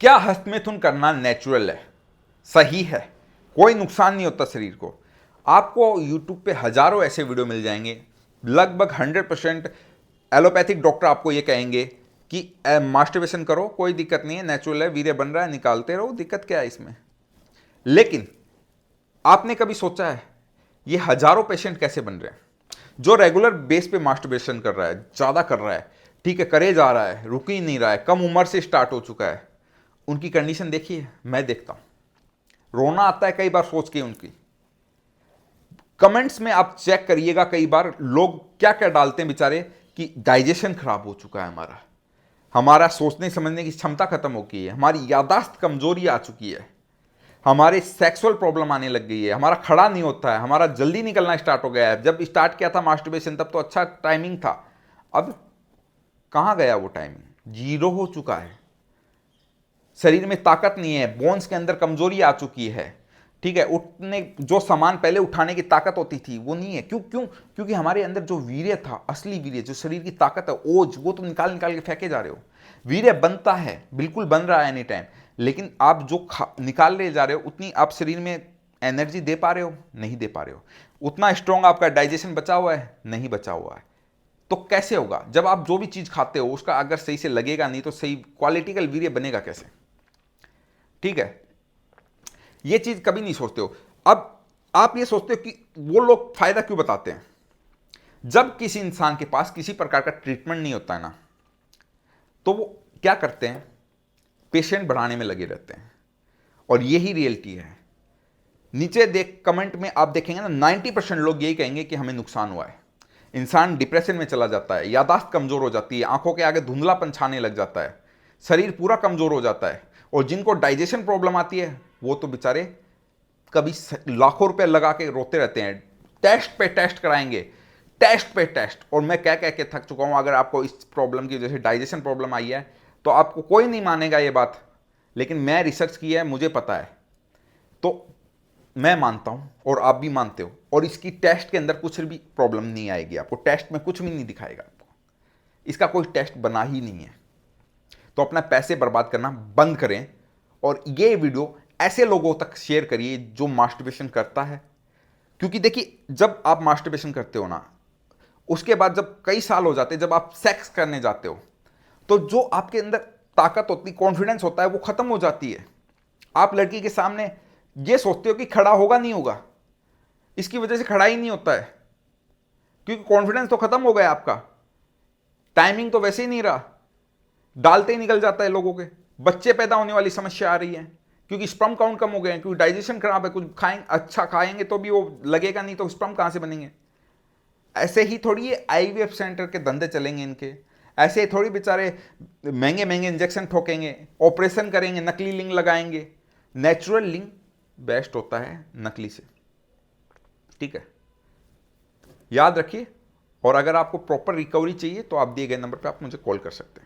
क्या हस्तमैथुन करना नेचुरल है, सही है, कोई नुकसान नहीं होता शरीर को? आपको यूट्यूब पे हजारों ऐसे वीडियो मिल जाएंगे, लगभग 100% एलोपैथिक डॉक्टर आपको ये कहेंगे कि मास्टरबेशन करो, कोई दिक्कत नहीं है, नेचुरल है, वीर्य बन रहा है, निकालते रहो, दिक्कत क्या है इसमें। लेकिन आपने कभी सोचा है ये हजारों पेशेंट कैसे बन रहे हैं? जो रेगुलर बेस पे मास्टरबेशन कर रहा है, ज्यादा कर रहा है, ठीक है, करे जा रहा है, रुक ही नहीं रहा है, कम उम्र से स्टार्ट हो चुका है, उनकी कंडीशन देखिए, मैं देखता हूं, रोना आता है कई बार सोच के उनकी। कमेंट्स में आप चेक करिएगा, कई बार लोग क्या क्या डालते हैं बेचारे कि डाइजेशन खराब हो चुका है हमारा, हमारा सोचने समझने की क्षमता खत्म हो गई है, हमारी यादाश्त कमजोरी आ चुकी है, हमारे सेक्सुअल प्रॉब्लम आने लग गई है, हमारा खड़ा नहीं होता है, हमारा जल्दी निकलना स्टार्ट हो गया है। जब स्टार्ट किया था मास्टरबेशन तब तो अच्छा टाइमिंग था, अब कहां गया वो टाइमिंग, जीरो हो चुका है। शरीर में ताकत नहीं है, बोन्स के अंदर कमजोरी आ चुकी है, ठीक है, उठने जो सामान पहले उठाने की ताकत होती थी वो नहीं है। क्यों क्यों क्योंकि हमारे अंदर जो वीर्य था, असली वीर्य, जो शरीर की ताकत है, ओज, वो तो निकाल निकाल के फेंके जा रहे हो। वीर्य बनता है, बिल्कुल बन रहा है एनी टाइम, लेकिन आप जो निकाल ले जा रहे हो उतनी आप शरीर में एनर्जी दे पा रहे हो, नहीं दे पा रहे हो। उतना स्ट्रांग आपका डाइजेशन बचा हुआ है, नहीं बचा हुआ है। तो कैसे होगा? जब आप जो भी चीज खाते हो उसका अगर सही से लगेगा नहीं तो सही क्वालिटी का वीर्य बनेगा कैसे? ठीक है, ये चीज कभी नहीं सोचते हो। अब आप ये सोचते हो कि वो लोग फायदा क्यों बताते हैं। जब किसी इंसान के पास किसी प्रकार का ट्रीटमेंट नहीं होता है ना, तो वो क्या करते हैं, पेशेंट बढ़ाने में लगे रहते हैं, और यही रियलिटी है। नीचे देख कमेंट में आप देखेंगे ना, 90% लोग यही कहेंगे कि हमें नुकसान हुआ है। इंसान डिप्रेशन में चला जाता है, यादाश्त कमजोर हो जाती है, आंखों के आगे धुंधलापन छाने लग जाता है, शरीर पूरा कमजोर हो जाता है। और जिनको डाइजेशन प्रॉब्लम आती है वो तो बेचारे कभी लाखों रुपए लगा के रोते रहते हैं, टेस्ट पे टेस्ट कराएंगे, टेस्ट पे टेस्ट। और मैं कह कह के थक चुका हूं, अगर आपको इस प्रॉब्लम की वजह से डाइजेशन प्रॉब्लम आई है तो आपको कोई नहीं मानेगा ये बात, लेकिन मैं रिसर्च किया है, मुझे पता है, तो मैं मानता हूं और आप भी मानते हो। और इसकी टेस्ट के अंदर कुछ भी प्रॉब्लम नहीं आएगी, आपको टेस्ट में कुछ भी नहीं दिखाएगा, आपको इसका कोई टेस्ट बना ही नहीं है। तो अपना पैसे बर्बाद करना बंद करें, और ये वीडियो ऐसे लोगों तक शेयर करिए जो मास्टरबेशन करता है। क्योंकि देखिए, जब आप मास्टरबेशन करते हो ना, उसके बाद जब कई साल हो जाते हैं, जब आप सेक्स करने जाते हो, तो जो आपके अंदर ताकत होती, कॉन्फिडेंस होता है, वो खत्म हो जाती है। आप लड़की के सामने ये सोचते हो कि खड़ा होगा नहीं होगा, इसकी वजह से खड़ा ही नहीं होता है, क्योंकि कॉन्फिडेंस तो खत्म हो गया आपका, टाइमिंग तो वैसे ही नहीं रहा, डालते ही निकल जाता है लोगों के। बच्चे पैदा होने वाली समस्या आ रही है, क्योंकि स्पर्म काउंट कम हो गए हैं, क्योंकि डाइजेशन खराब है, कुछ खाएंगे अच्छा खाएंगे तो भी वो लगेगा नहीं, तो स्पर्म कहां से बनेंगे। ऐसे ही थोड़ी ये आईवीएफ सेंटर के धंधे चलेंगे इनके, ऐसे ही थोड़ी बेचारे महंगे महंगे इंजेक्शन ठोकेंगे, ऑपरेशन करेंगे, नकली लिंग लगाएंगे। नेचुरल लिंग बेस्ट होता है नकली से, ठीक है, याद रखिए। और अगर आपको प्रॉपर रिकवरी चाहिए तो आप दिए गए नंबर पर आप मुझे कॉल कर सकते हैं।